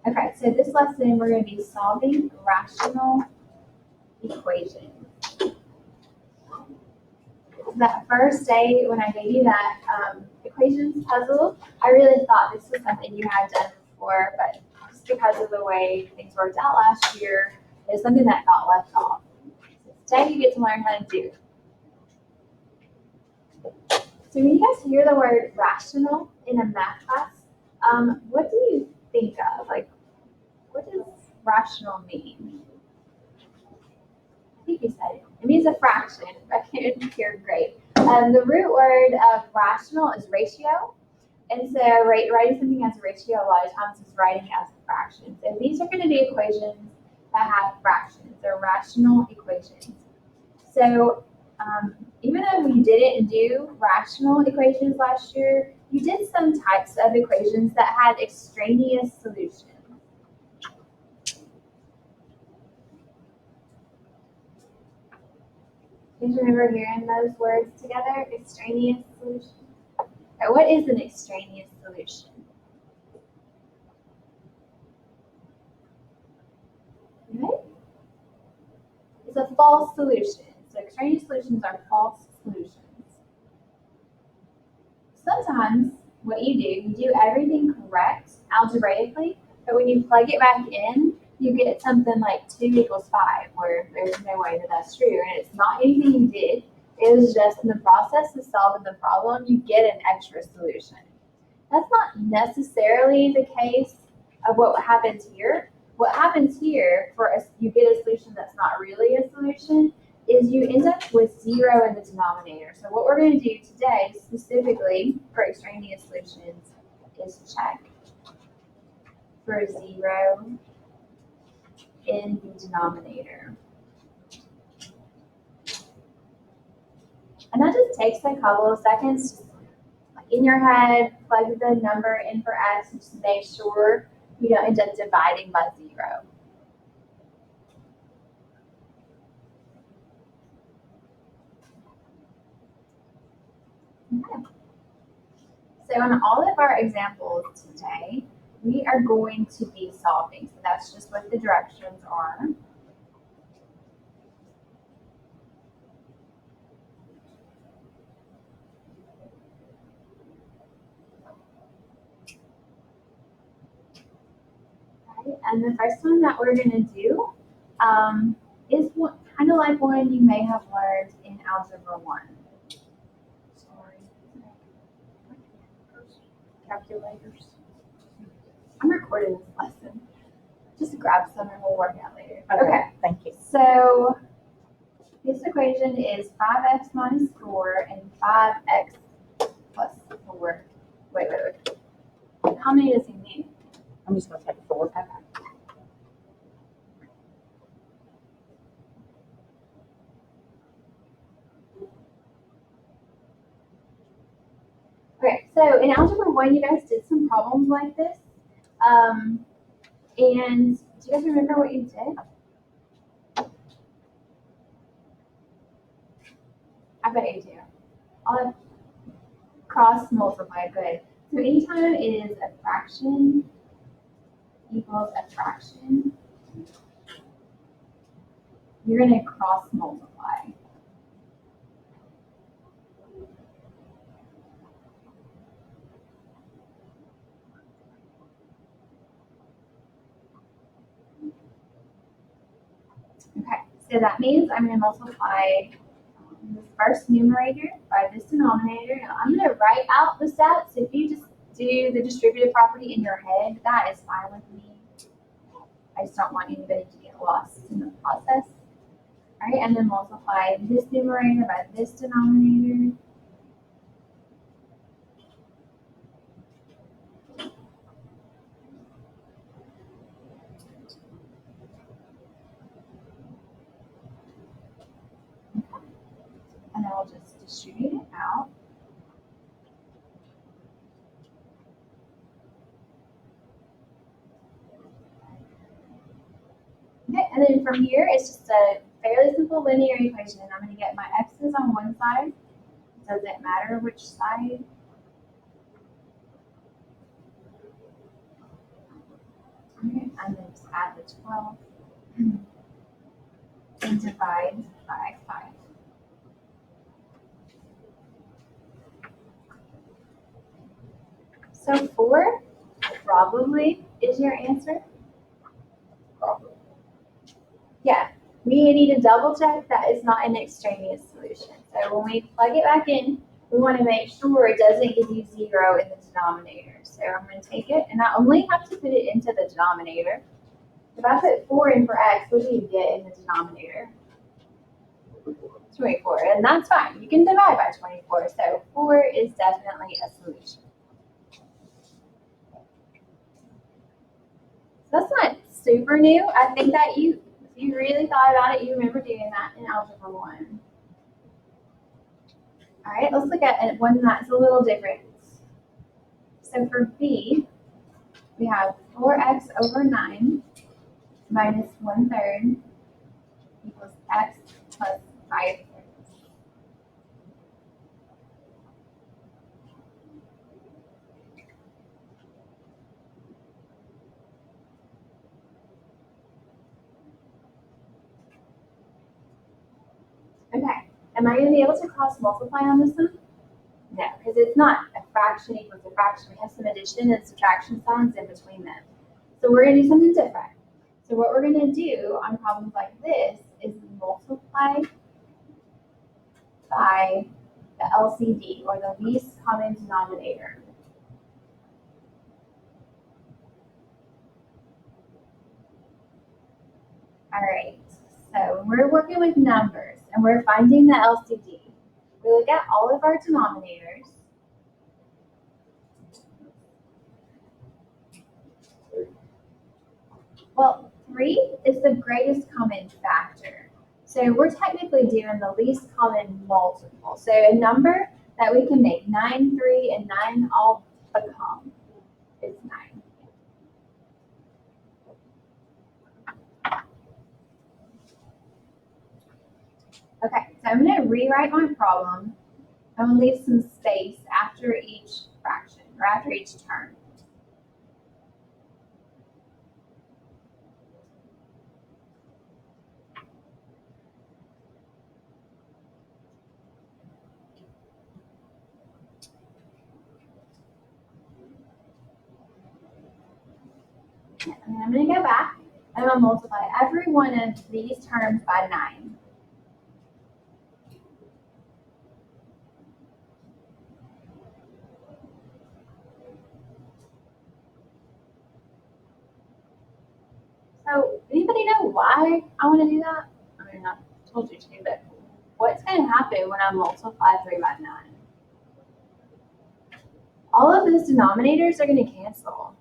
Okay, so this lesson we're going to be solving rational equations. That first day when I gave you that equations puzzle, I really thought this was something you had done before, but just because of the way things worked out last year, it's something that got left off. So today you get to learn how to do. So when you guys hear the word rational in a math class, what do you think of? Like, what does rational mean? I think you said it means a fraction. I can't hear great. The root word of rational is ratio. And so writing something as a ratio a lot of times is writing it as a fraction. So these are going to be equations that have fractions. They're rational equations. So even though we didn't do rational equations last year, you did some types of equations that had extraneous solutions. Do you remember hearing those words together? Extraneous solution. Okay, what is an extraneous solution? Okay. It's a false solution. So extraneous solutions are false solutions. Sometimes what you do everything correct algebraically, but when you plug it back in, you get something like 2 equals 5, where there's no way that that's true. And it's not anything you did. It was just in the process of solving the problem, you get an extra solution. That's not necessarily the case of what happens here. What happens here, for us, you get a solution that's not really a solution, is you end up with 0 in the denominator. So what we're going to do today, specifically for extraneous solutions, is check for 0 in the denominator. And that just takes a couple of seconds. In your head, plug the number in for x, and just make sure you don't end up dividing by 0. Okay. So in all of our examples today, we are going to be solving. So that's just what the directions are. Okay. And the first one that we're going to do is kind of like one you may have learned in Algebra 1. Calculators. I'm recording this lesson. Just grab some and we'll work out later. Okay. Thank you. So this equation is 5x minus 4 and 5x plus 4. Wait. How many does he need? I'm just going to take 4. Okay. Okay, so in Algebra 1, you guys did some problems like this. And do you guys remember what you did? I bet you do. I'll cross multiply, good. So anytime it is a fraction equals a fraction, you're going to cross multiply. Okay, so that means I'm going to multiply this first numerator by this denominator. Now I'm going to write out the steps. If you just do the distributive property in your head, that is fine with me. I just don't want anybody to get lost in the process. All right, and then multiply this numerator by this denominator. And then we'll just distribute it out. Okay, and then from here, it's just a fairly simple linear equation. I'm going to get my x's on one side. Doesn't matter which side. Okay, just add the 12 and divide by 5. So 4 probably is your answer. Probably. Yeah, we need to double check that it's not an extraneous solution. So when we plug it back in, we want to make sure it doesn't give you 0 in the denominator. So I'm going to take it, and I only have to put it into the denominator. If I put 4 in for x, what do you get in the denominator? 24, and that's fine. You can divide by 24, so 4 is definitely a solution. So that's not super new. I think that if you really thought about it, you remember doing that in Algebra 1. All right, let's look at one that's a little different. So for B, we have 4x over 9 minus 1/3 equals x plus 5/3. Okay, am I going to be able to cross multiply on this one? No, because it's not a fraction equals a fraction. We have some addition and subtraction signs in between them. So we're going to do something different. So what we're going to do on problems like this is multiply by the LCD, or the least common denominator. All right, so we're working with numbers and we're finding the LCD. We look at all of our denominators. Well, 3 is the greatest common factor. So we're technically doing the least common multiple. So a number that we can make 9, 3, and 9 all become is 9. Okay, so I'm going to rewrite my problem. I'm going to leave some space after each fraction, or after each term. And then I'm going to go back and I'm going to multiply every one of these terms by 9. So anybody know why I want to do that? I mean, I told you to, but what's going to happen when I multiply 3 by 9? All of those denominators are going to cancel.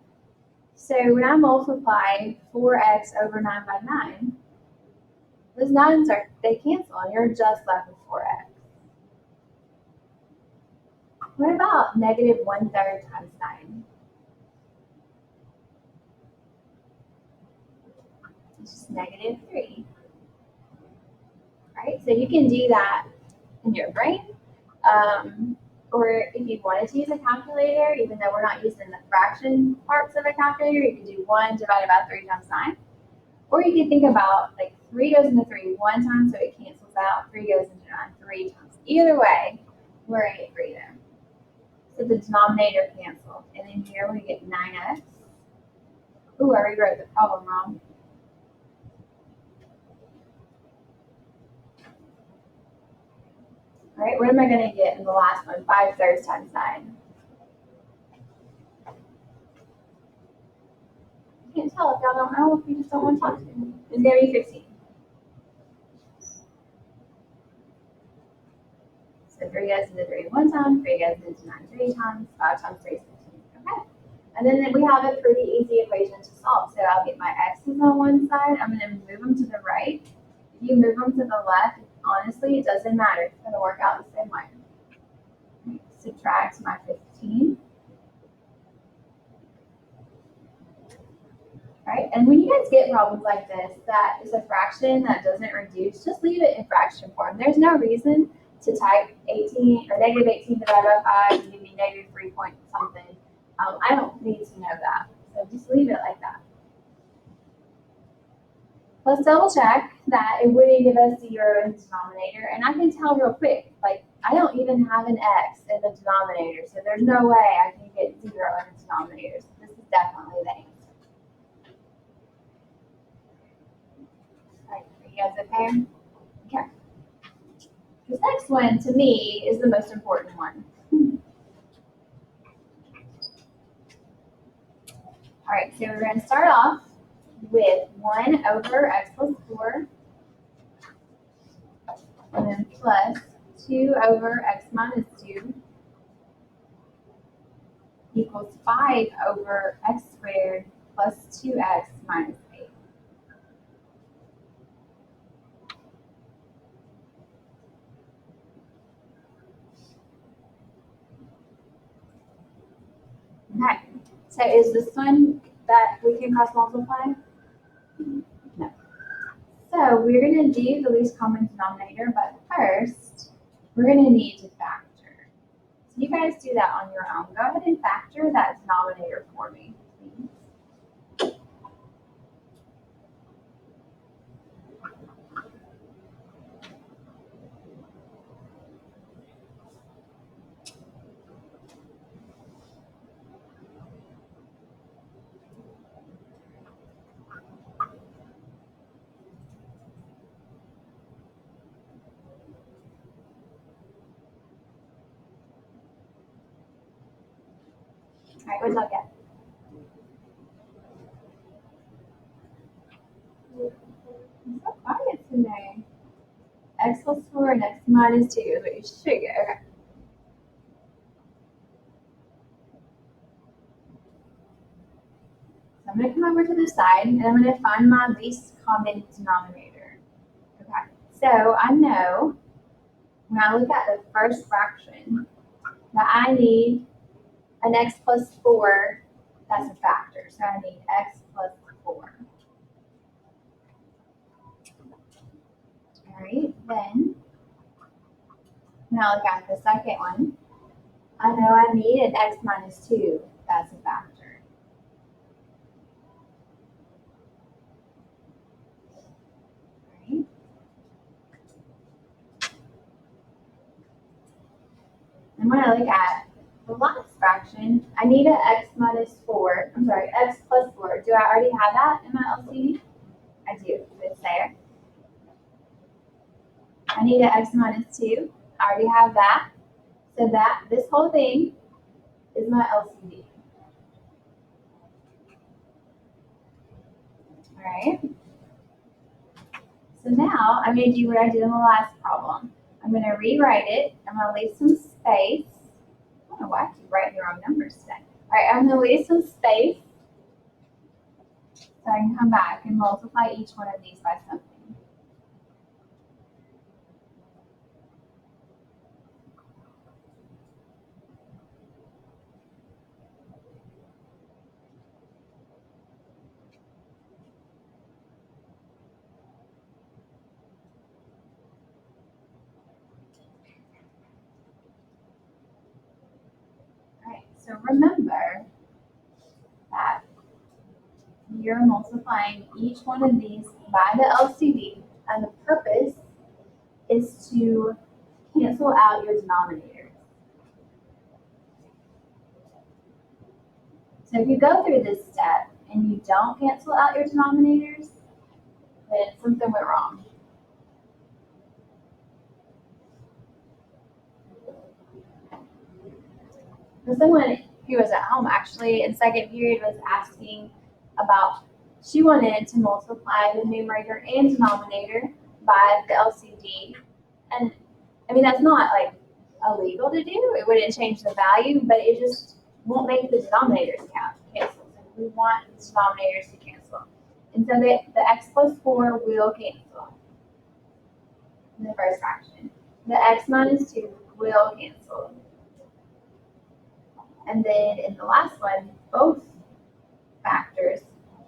So when I multiply 4x over 9 by 9, those 9s they cancel and you're just left with 4x. What about negative 1/3 times 9? It's just negative 3. Right? So you can do that in your brain. Or if you wanted to use a calculator, even though we're not using the fraction parts of a calculator, you could do 1 divided by 3 times 9. Or you could think about, like, 3 goes into 3 one time, so it cancels out. 3 goes into 9 3 times. Either way, we're going to get 3 there. So the denominator canceled. And then here we get 9x. Ooh, I rewrote the problem wrong. All right, what am I going to get in the last one? 5/3 times 9. I can't tell if y'all don't know, if you just don't want to talk to me. It's going to be 15. So 3 goes into 3 one time, 3 goes into 9 3 times, 5 times 3 is 15. Okay. And then we have a pretty easy equation to solve. So I'll get my x's on one side. I'm going to move them to the right. If you move them to the left, honestly, it doesn't matter. It's going to work out the same way. Subtract my 15. Right? And when you guys get problems like this, that is a fraction that doesn't reduce, just leave it in fraction form. There's no reason to type 18 or negative 18 divided by 5 and give me negative 3 point something. I don't need to know that. So just leave it like that. Let's double check that it wouldn't give us 0 in the denominator. And I can tell real quick, like I don't even have an x in the denominator, so there's no way I can get 0 in the denominator. So this is definitely the answer. All right, are you guys okay? Okay. This next one, to me, is the most important one. All right, so we're going to start off with 1 over x plus 4, and then plus 2 over x minus 2 equals 5 over x squared plus 2x minus 8. Okay, so is this one that we can cross multiply? No. So we're going to do the least common denominator, but first we're going to need to factor. So you guys do that on your own. Go ahead and factor that denominator for me, please. All right, what'd y'all get? It's so quiet today. X plus 4 and x minus 2 is what you should get. Okay. So I'm going to come over to the side and I'm going to find my least common denominator. Okay. So I know when I look at the first fraction that I need an x plus 4 that's a factor. So I need x plus 4. All right. Then when I look at the second one, I know I need an x minus 2 that's a factor. All right. And when I look at the last fraction, I need an x plus 4. Do I already have that in my LCD? I do. It's there. I need an x minus 2. I already have that. So that this whole thing is my LCD. All right. So now I'm going to do what I did in the last problem. I'm going to rewrite it. I'm going to leave some space. I don't know why I keep writing the wrong numbers today. All right, I'm going to leave some space so I can come back and multiply each one of these by something. All right, so remember that you're multiplying each one of these by the LCD, and the purpose is to cancel out your denominators. So if you go through this step and you don't cancel out your denominators, then something went wrong. So someone who was at home actually in second period was asking about, she wanted to multiply the numerator and denominator by the LCD. And I mean, that's not like illegal to do. It wouldn't change the value, but it just won't make the denominators cancel. So we want the denominators to cancel. And so the x plus 4 will cancel in the first fraction. The x minus 2 will cancel. And then in the last one, both factors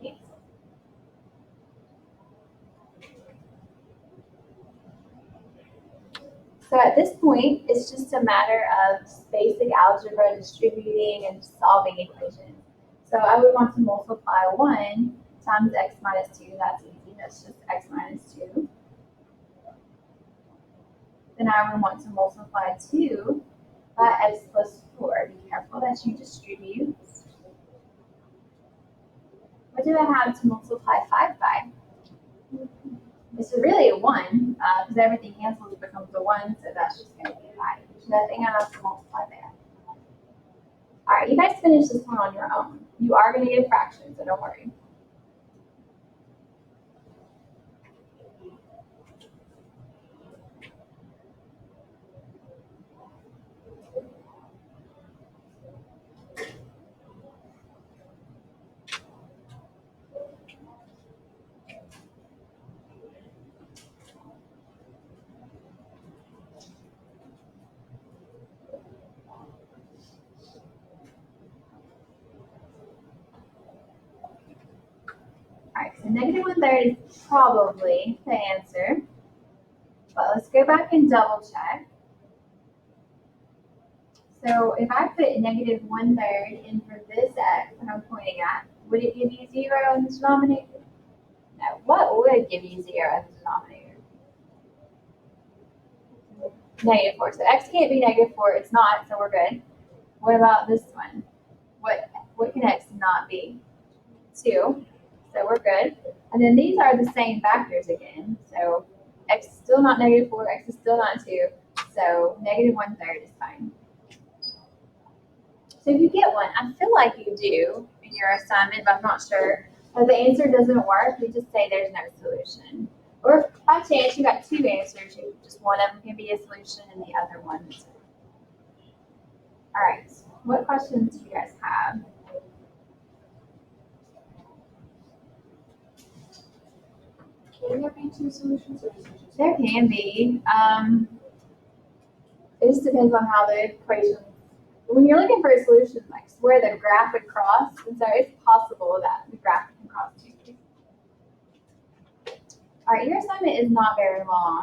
cancel. So at this point, it's just a matter of basic algebra, distributing and solving equations. So I would want to multiply 1 times x minus 2. That's easy That's just x minus 2. Then I would want to multiply 2 by x plus 4. Be careful that you distribute. What do I have to multiply 5 by? This is really a 1, because everything cancels becomes a 1, so that's just going to be 5. There's nothing I have to multiply there. All right, you guys finish this one on your own. You are going to get a fraction, so don't worry. All right, so negative 1/3 is probably the answer. But let's go back and double check. So if I put negative 1/3 in for this x that I'm pointing at, would it give you 0 in the denominator? No. What would give you 0 in the denominator? Negative 4. So x can't be negative 4. It's not, so we're good. What about this one? What can x not be? 2. So we're good. And then these are the same factors again. So x is still not negative 4, x is still not 2. So negative 1/3 is fine. So if you get one, I feel like you do in your assignment, but I'm not sure. If the answer doesn't work, we just say there's no solution. Or if by chance you got 2 answers, just one of them can be a solution and the other one is. All right, what questions do you guys have? Can there be 2 solutions or just There can be. It just depends on how the equation. When you're looking for a solution, like where the graph would cross, and so it's possible that the graph can cross 2. All right, your assignment is not very long.